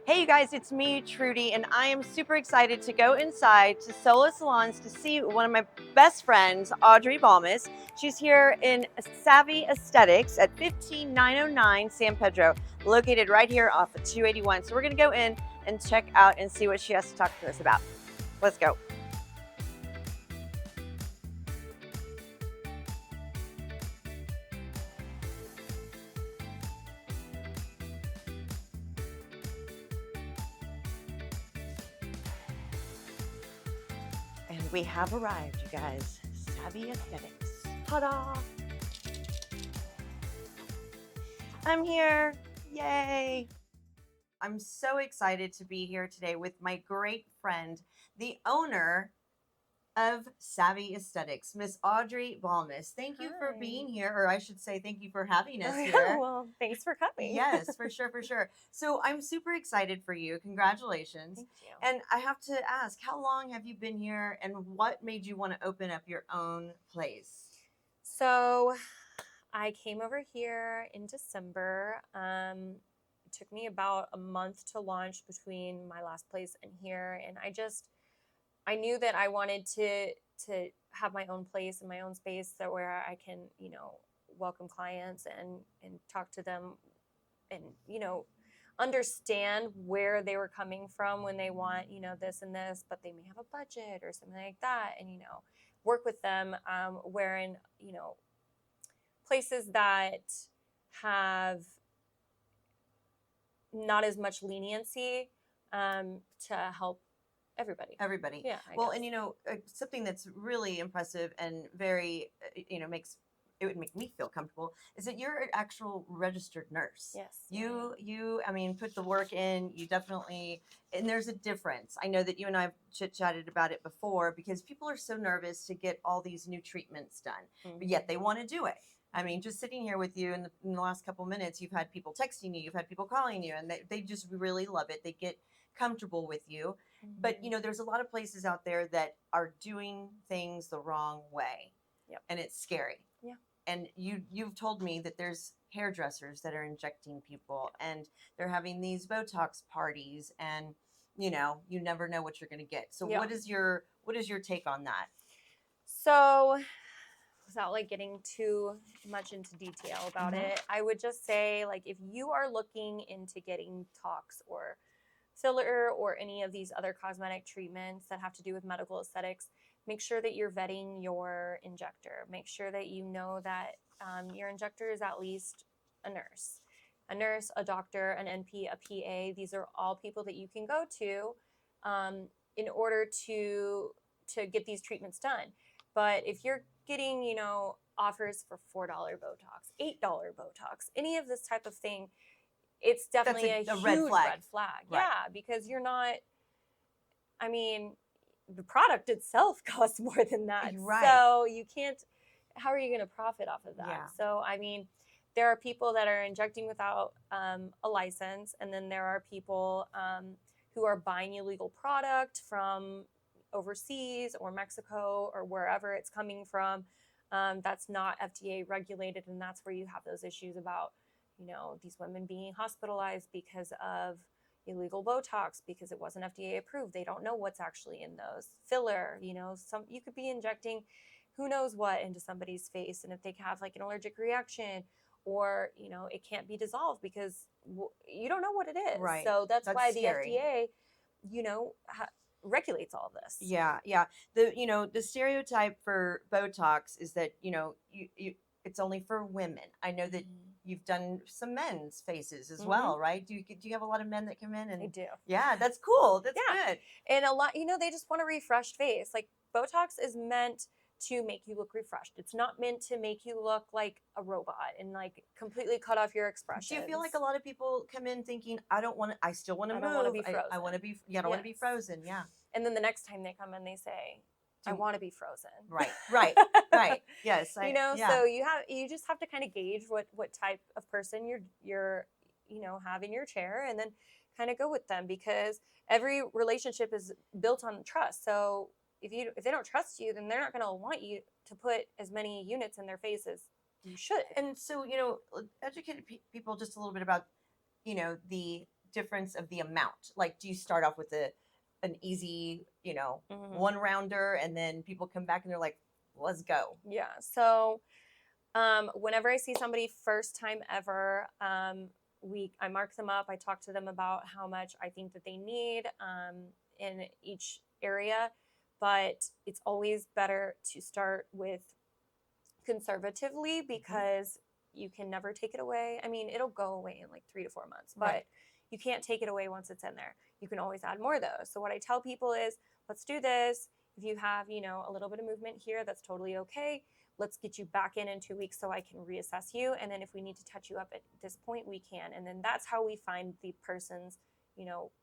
Hey you guys, it's me, Trudy, and I am super excited to go inside to Sola Salons to see one of my best friends, Audrey Balmes. She's here in Savvy Aesthetics at 15909 San Pedro, located right here off of 281. So we're gonna go in and check out and see what she has to talk to us about. Let's go. And we have arrived, you guys. Savvy Aesthetics. Ta-da! I'm here. Yay! I'm so excited to be here today with my great friend, the owner of Savvy Aesthetics, Miss Audrey Balmes. Thank you for being Hi. here, or I should say, thank you for having Oh, us yeah. here. Well, thanks for coming. Yes, for sure, for sure. So I'm super excited for you. Congratulations. Thank you. And I have to ask, how long have you been here and what made you want to open up your own place? So, I came over here in December. It took me about a month to launch between my last place and here, and I knew that I wanted to have my own place and my own space that where I can, welcome clients and talk to them and understand where they were coming from when they want this and this, but they may have a budget or something like that, and work with them where in places that have not as much leniency to help everybody. Everybody. Yeah, I Well, guess. and something that's really impressive and very, makes it would make me feel comfortable is that you're an actual registered nurse. Yes. I mean, put the work in. You definitely, and there's a difference. I know that you and I have chit chatted about it before because people are so nervous to get all these new treatments done, but yet they want to do it. I mean, just sitting here with you in the last couple minutes, you've had people texting you, you've had people calling you, and they just really love it. They get comfortable with you. But there's a lot of places out there that are doing things the wrong way. Yep. And it's scary. Yeah. And you've told me that there's hairdressers that are injecting people and they're having these Botox parties and you never know what you're going to get. So Yeah. what is your take on that? So, without like getting too much into detail about Mhm. it, I would just say like if you are looking into getting tox or filler or any of these other cosmetic treatments that have to do with medical aesthetics, make sure that you're vetting your injector. Make sure that you know that your injector is at least a nurse. A nurse, a doctor, an NP, a PA. These are all people that you can go to in order to get these treatments done. But if you're getting, offers for $4 Botox, $8 Botox, any of this type of thing, it's That's definitely a a red huge flag. red flag. Right. Yeah, because you're not, I mean, the product itself costs more than that. Right. So you can't, how are you going to profit off of that? Yeah. So, I mean, there are people that are injecting without a license, and then there are people who are buying illegal product from overseas or Mexico or wherever it's coming from. That's not FDA regulated, and that's where you have those issues about, these women being hospitalized because of illegal Botox because it wasn't FDA approved. They don't know what's actually in those. Filler, you could be injecting who knows what into somebody's face, and if they have like an allergic reaction or it can't be dissolved because you don't know what it is. Right. So that's why scary. the FDA, regulates all this. Yeah, yeah. The stereotype for Botox is that it's only for women. I know that you've done some men's faces as well, right? Do you have a lot of men that come in I and do. yeah, that's cool. That's Yeah. good. And a lot, they just want a refreshed face. Like Botox is meant to make you look refreshed. It's not meant to make you look like a robot and like completely cut off your expressions. Do you feel like a lot of people come in thinking, I still want to I move. don't want to be frozen. I want to be, I don't want to be frozen. Yeah. And then the next time they come in, they say, I want to be frozen. Right, right, right. Yes. So you just have to kind of gauge what type of person you're have in your chair, and then kind of go with them, because every relationship is built on trust. So if they don't trust you, then they're not going to want you to put as many units in their face as you should. And so, educate people just a little bit about, the difference of the amount? Like, do you start off with an easy, one rounder, and then people come back and they're like, let's go? Yeah. So whenever I see somebody first time ever, I mark them up. I talk to them about how much I think that they need in each area, but it's always better to start with conservatively because you can never take it away. I mean, it'll go away in like 3 to 4 months, but you can't take it away once it's in there. You can always add more though. So what I tell people is, let's do this. If you have, a little bit of movement here, that's totally okay. Let's get you back in 2 weeks so I can reassess you. And then if we need to touch you up at this point, we can. And then that's how we find the person's,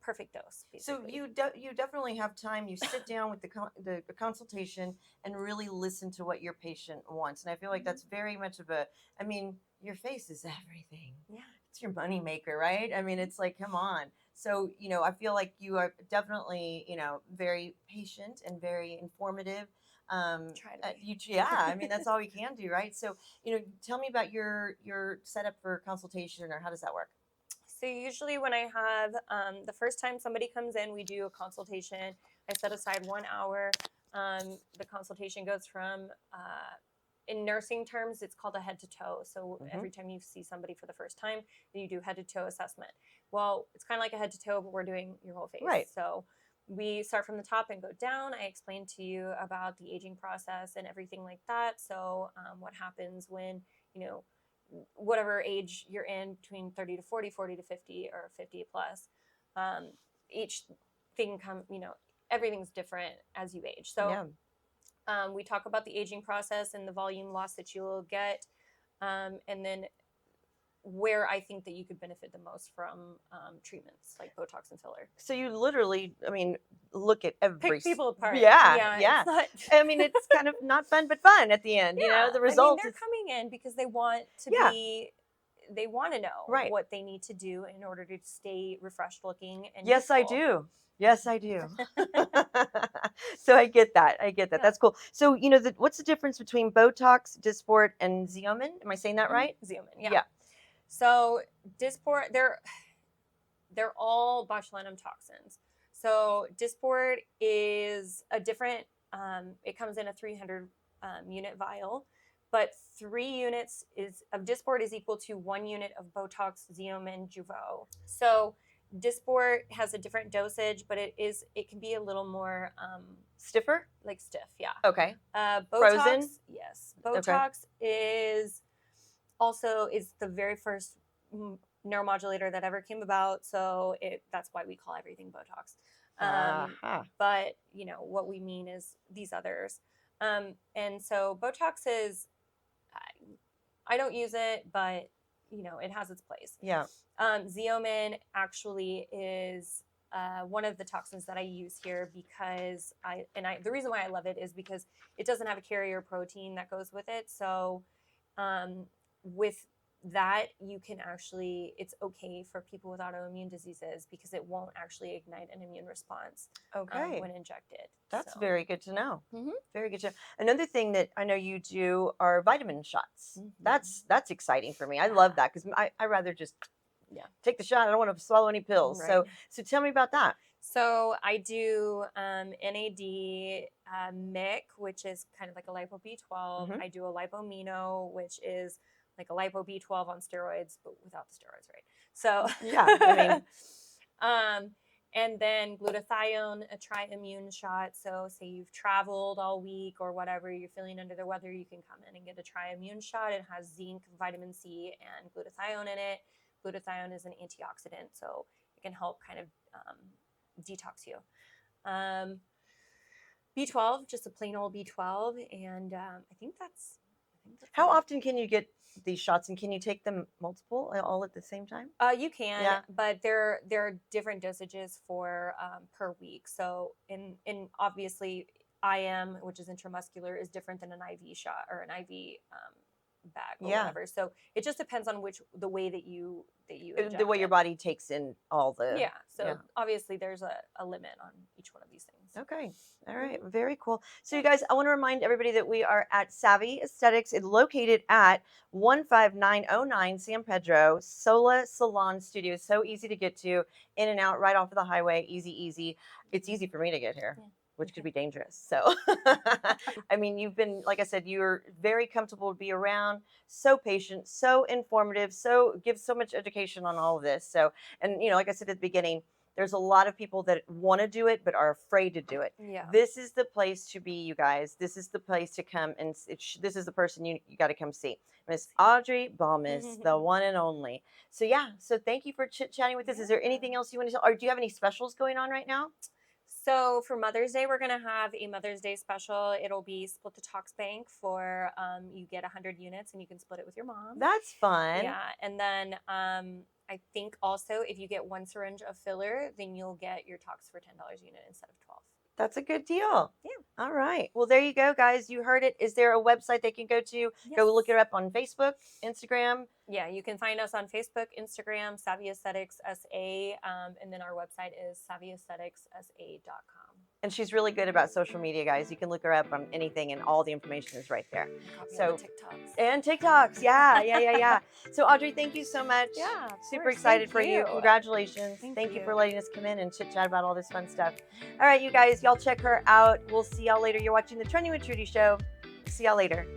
perfect dose. Basically. So you definitely have time. You sit down with the consultation and really listen to what your patient wants. And I feel like that's very much of I mean, your face is everything. Yeah. It's your money maker, right? I mean, it's like, come on. So, I feel like you are definitely, very patient and very informative. Try to be. I mean, that's all we can do, right? So, tell me about your setup for consultation, or how does that work? So usually when I have the first time somebody comes in, we do a consultation. I set aside 1 hour. The consultation goes from, in nursing terms, it's called a head to toe. So every time you see somebody for the first time, then you do head to toe assessment. Well, it's kind of like a head to toe, but we're doing your whole face. Right. So we start from the top and go down. I explain to you about the aging process and everything like that. So what happens when, whatever age you're in, between 30 to 40, 40 to 50, or 50 plus, each thing everything's different as you age. So we talk about the aging process and the volume loss that you will get, and then where I think that you could benefit the most from treatments like Botox and filler. So you literally, I mean, look at every Pick people apart. Yeah. It's not... I mean, it's kind of not fun, but fun at the end. The result. They're coming in because they want to be. They want to know what they need to do in order to stay refreshed looking and Yes, youthful. I do. Yes, I do. So I get that. Yeah. That's cool. So, what's the difference between Botox, Dysport, and Xeomin? Am I saying that right? Xeomin, yeah. So Dysport, they're all botulinum toxins. So Dysport is a different, it comes in a 300 unit vial, but 3 units of Dysport is equal to 1 unit of Botox, Xeomin, Jeuveau. So Dysport has a different dosage, but it can be a little more stiffer, like stiff. Yeah. Okay. Botox, frozen. Yes. Botox is the very first neuromodulator that ever came about. So that's why we call everything Botox. But what we mean is these others. And so Botox is, I don't use it, but it has its place. Yeah. Xeomin actually is one of the toxins that I use here because the reason why I love it is because it doesn't have a carrier protein that goes with it. So with that, you can actually, it's okay for people with autoimmune diseases because it won't actually ignite an immune response when injected. That's very good to know. Very good to know. Another thing that I know you do are vitamin shots. That's exciting for me. I love that because I rather just take the shot. I don't want to swallow any pills. Right. So tell me about that. So I do NAD MIC, which is kind of like a lipo B12. I do a lipomino, which is like a lipo B12 on steroids, but without the steroids, right? So and then glutathione, a tri-immune shot. So say you've traveled all week or whatever, you're feeling under the weather, you can come in and get a tri-immune shot. It has zinc, vitamin C, and glutathione in it. Glutathione is an antioxidant, so it can help kind of detox you. B12, just a plain old B12, and I think that's How often can you get these shots, and can you take them multiple all at the same time? You can, but there are different dosages for per week. So in obviously IM, which is intramuscular, is different than an IV shot or an IV bag or Yeah. whatever. So it just depends on the way that you The inject way your it. body takes in all the. Yeah. So yeah. obviously there's a limit on each one of these things. Okay. All right. Very cool. So, you guys, I want to remind everybody that we are at Savvy Aesthetics. It's located at 15909 San Pedro, Sola Salon Studio. So easy to get to, in and out, right off of the highway. Easy, easy. It's easy for me to get here, Yeah. which could be dangerous. So, I mean, you've been, like I said, you're very comfortable to be around, so patient, so informative, so gives so much education on all of this. So, and, like I said at the beginning, there's a lot of people that want to do it but are afraid to do it. Yeah. This is the place to be, you guys. This is the place to come, and this is the person you got to come see. Miss Audrey Balmes, the one and only. So yeah, so thank you for chit-chatting with us. Is there anything else you want to tell, or do you have any specials going on right now? So for Mother's Day, we're going to have a Mother's Day special. It'll be Split the Tox Bank for you get 100 units and you can split it with your mom. That's fun. Yeah. And then I think also if you get 1 syringe of filler, then you'll get your tox for $10 a unit instead of 12. That's a good deal. Yeah. All right. Well, there you go, guys. You heard it. Is there a website they can go to? Yes. Go look it up on Facebook, Instagram. Yeah, you can find us on Facebook, Instagram, Savvy Aesthetics SA, and then our website is savvyaestheticssa.com. And she's really good about social media, guys. You can look her up on anything, and all the information is right there. So TikToks. And TikToks. Yeah. So, Audrey, thank you so much. Yeah, super excited for you. Congratulations. Thank you you for letting us come in and chit chat about all this fun stuff. All right, you guys, y'all check her out. We'll see y'all later. You're watching the Trending with Trudy show. See y'all later.